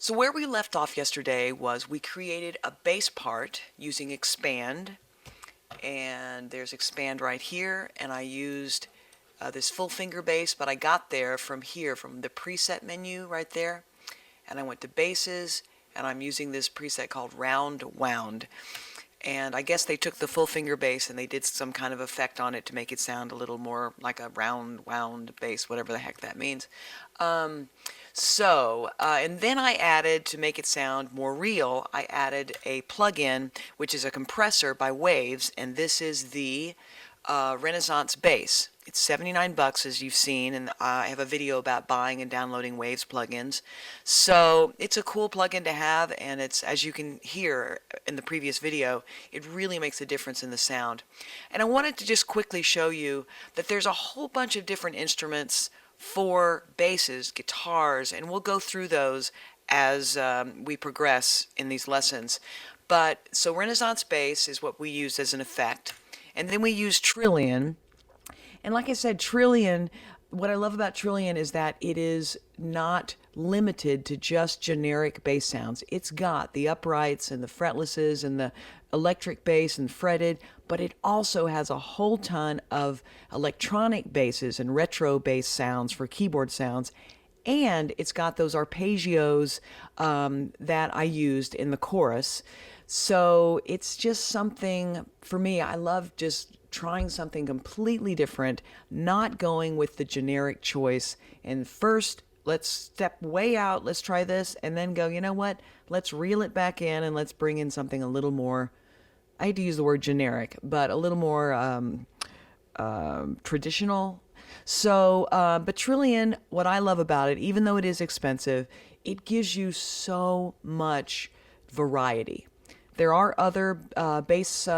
So where we left off yesterday was we created a bass part using expand, and there's expand right here, and I used this full finger bass, but I got there from here, from the preset menu right there, and I went to basses, and I'm using this preset called round wound. And I guess they took the full finger bass and they did some kind of effect on it to make it sound a little more like a round wound bass, whatever the heck that means. And then I added, to make it sound more real, I added a plug-in, which is a compressor by Waves, and this is the Renaissance bass. It's 79 bucks, as you've seen, and I have a video about buying and downloading Waves plugins. So it's a cool plugin to have, and it's, as you can hear in the previous video, it really makes a difference in the sound. And I wanted to just quickly show you that there's a whole bunch of different instruments for basses, guitars, and we'll go through those as we progress in these lessons. But so Renaissance bass is what we use as an effect, and then we use Trillian. And like I said, Trillian, what I love about Trillian is that it is not limited to just generic bass sounds. It's got the uprights and the fretlesses and the electric bass and fretted, but it also has a whole ton of electronic basses and retro bass sounds for keyboard sounds. And it's got those arpeggios that I used in the chorus. So it's just something, for me, I love just trying something completely different, not going with the generic choice. And first, let's step way out, let's try this, and then go, you know what, let's reel it back in and let's bring in something a little more, I hate to use the word generic, but a little more traditional. So, but Trillian, what I love about it, even though it is expensive, it gives you so much variety. There are other bass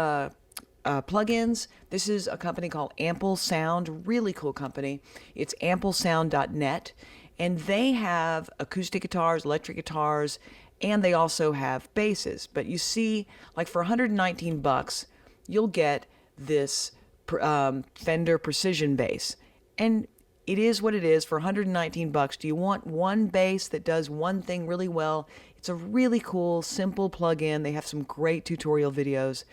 plugins. This is a company called Ample Sound, really cool company. It's amplesound.net, and they have acoustic guitars, electric guitars, and they also have basses. But you see, like for 119 bucks, you'll get this Fender Precision bass. And it is what it is for 119 bucks. Do you want one bass that does one thing really well? It's a really cool, simple plug-in. They have some great tutorial videos.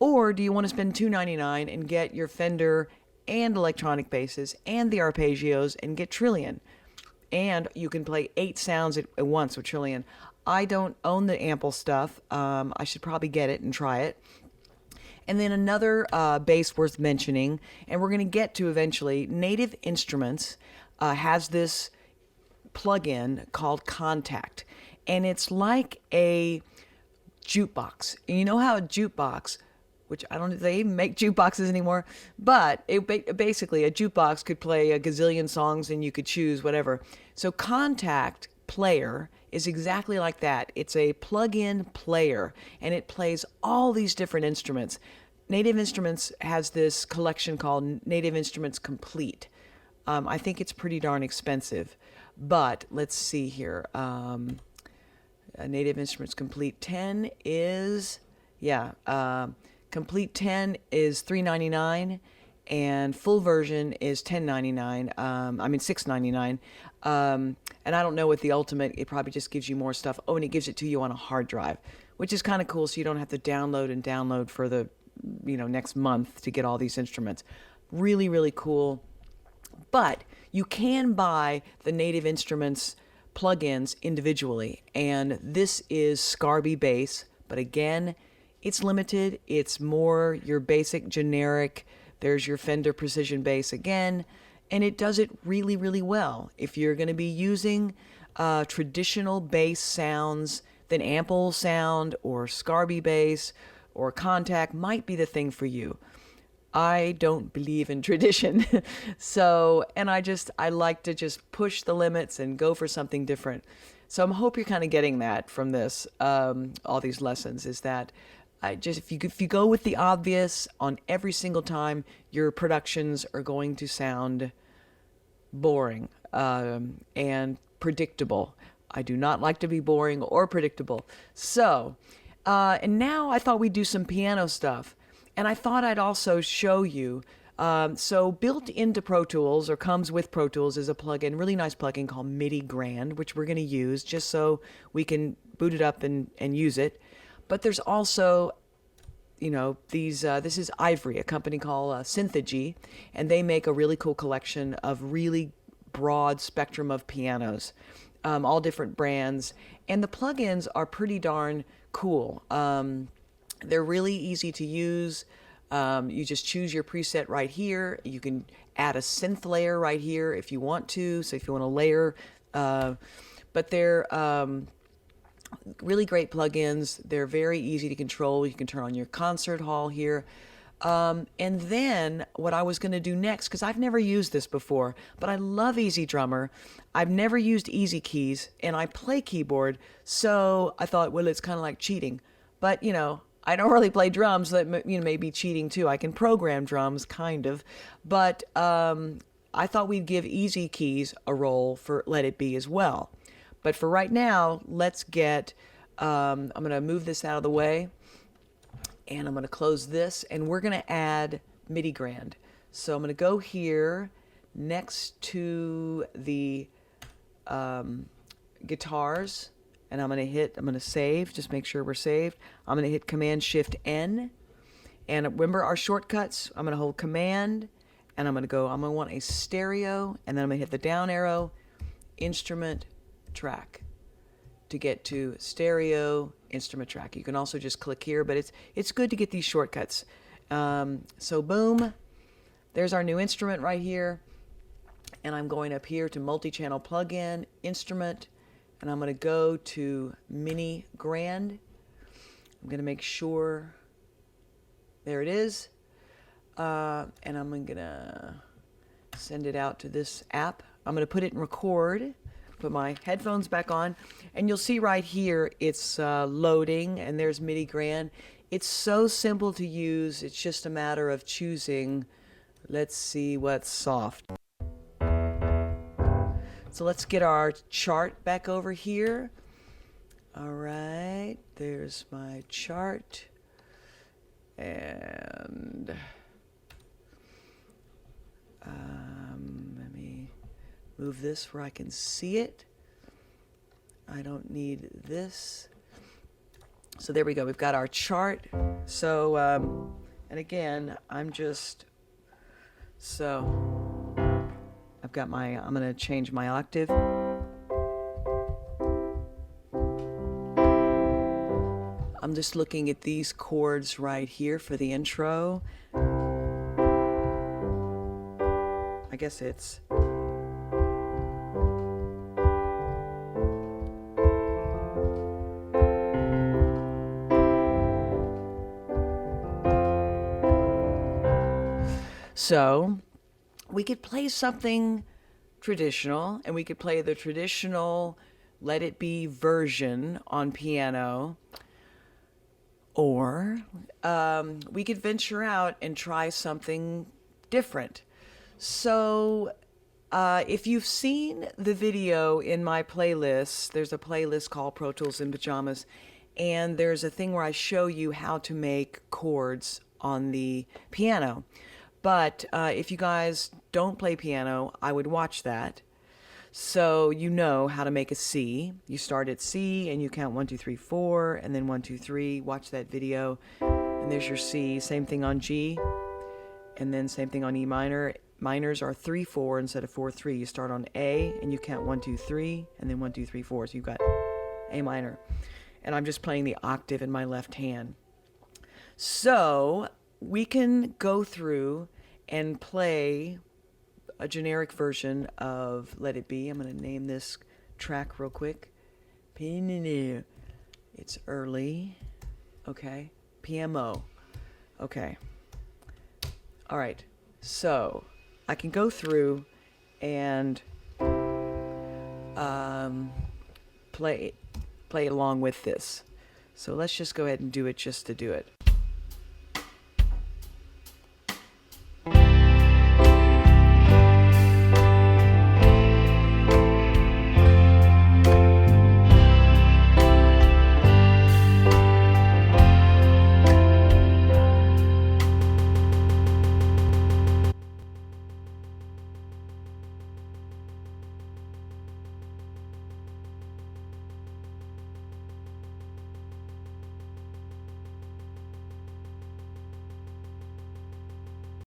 Or do you want to spend $2.99 and get your Fender and electronic basses and the arpeggios and get Trillian? And you can play 8 sounds at once with Trillian. I don't own the Ample stuff. I should probably get it and try it. And then another bass worth mentioning, and we're going to get to eventually, Native Instruments has this plugin called Contact. And it's like a jukebox. And you know how a jukebox, which I don't know if they even make jukeboxes anymore, but basically a jukebox could play a gazillion songs and you could choose whatever. So Contact Player is exactly like that. It's a plug-in player, and it plays all these different instruments. Native Instruments has this collection called Native Instruments Complete. I think it's pretty darn expensive, but let's see here. Native Instruments Complete 10 is, Complete 10 is $3.99, and full version is $10.99. $6.99. And I don't know with the Ultimate, it probably just gives you more stuff. Oh, and it gives it to you on a hard drive, which is kind of cool, so you don't have to download for the next month to get all these instruments. Really, really cool. But you can buy the Native Instruments plugins individually, and this is Scarby Bass, but again, it's limited. It's more your basic generic. There's your Fender Precision bass again, and it does it really, really well. If you're going to be using traditional bass sounds, then Ample Sound or Scarby Bass or Contact might be the thing for you. I don't believe in tradition. So, and I like to just push the limits and go for something different. So I hope you're kind of getting that from this, all these lessons, is that if you go with the obvious on every single time, your productions are going to sound boring and predictable. I do not like to be boring or predictable. So, and now I thought we'd do some piano stuff. And I thought I'd also show you So built into Pro Tools, or comes with Pro Tools, is a plugin, really nice plugin called MIDI Grande, which we're going to use just so we can boot it up and use it. But there's also, you know, these. This is Ivory, a company called Synthagy, and they make a really cool collection of really broad spectrum of pianos, all different brands, and the plugins are pretty darn cool. They're really easy to use. You just choose your preset right here. You can add a synth layer right here if you want to. So if you want to layer, but they're really great plugins. They're very easy to control. You can turn on your concert hall here. And then what I was going to do next, because I've never used this before, but I love Easy Drummer. I've never used Easy Keys, and I play keyboard, so I thought, well, it's kind of like cheating. But, you know, I don't really play drums, so that, you know, may be cheating too. I can program drums, kind of. But I thought we'd give Easy Keys a roll for Let It Be as well. But for right now, let's get, I'm going to move this out of the way. And I'm going to close this, and we're going to add MIDI Grande. So I'm going to go here next to the guitars, and I'm going to save, just make sure we're saved. I'm going to hit Command-Shift-N, and remember our shortcuts. I'm going to hold Command, and I'm going to want a stereo, and then I'm going to hit the down arrow, Instrument, Track, to get to stereo, instrument track. You can also just click here, but it's good to get these shortcuts. So boom, there's our new instrument right here, and I'm going up here to multi-channel plugin, instrument, and I'm going to go to MIDI Grande. I'm going to make sure, there it is, and I'm going to send it out to this app. I'm going to put it in record. Put my headphones back on, and you'll see right here it's loading, and there's MIDI Grande. It's so simple to use. It's just a matter of choosing. Let's see what's soft. So let's get our chart back over here. All right, there's my chart, and let me move this where I can see it. I don't need this. So there we go. We've got our chart. So, and again, I'm going to change my octave. I'm just looking at these chords right here for the intro. I guess it's so we could play something traditional, and we could play the traditional Let It Be version on piano, or we could venture out and try something different. So if you've seen the video in my playlist, there's a playlist called Pro Tools in Pajamas, and there's a thing where I show you how to make chords on the piano. But if you guys don't play piano, I would watch that. So you know how to make a C. You start at C and you count 1, 2, 3, 4, and then 1, 2, 3. Watch that video, and there's your C. Same thing on G, and then same thing on E minor. Minors are 3, 4 instead of 4, 3. You start on A and you count 1, 2, 3, and then 1, 2, 3, 4. So you've got A minor, and I'm just playing the octave in my left hand. So we can go through and play a generic version of Let It Be. I'm going to name this track real quick. It's early. Okay. PMO. Okay. All right. So I can go through and play along with this. So let's just go ahead and do it just to do it.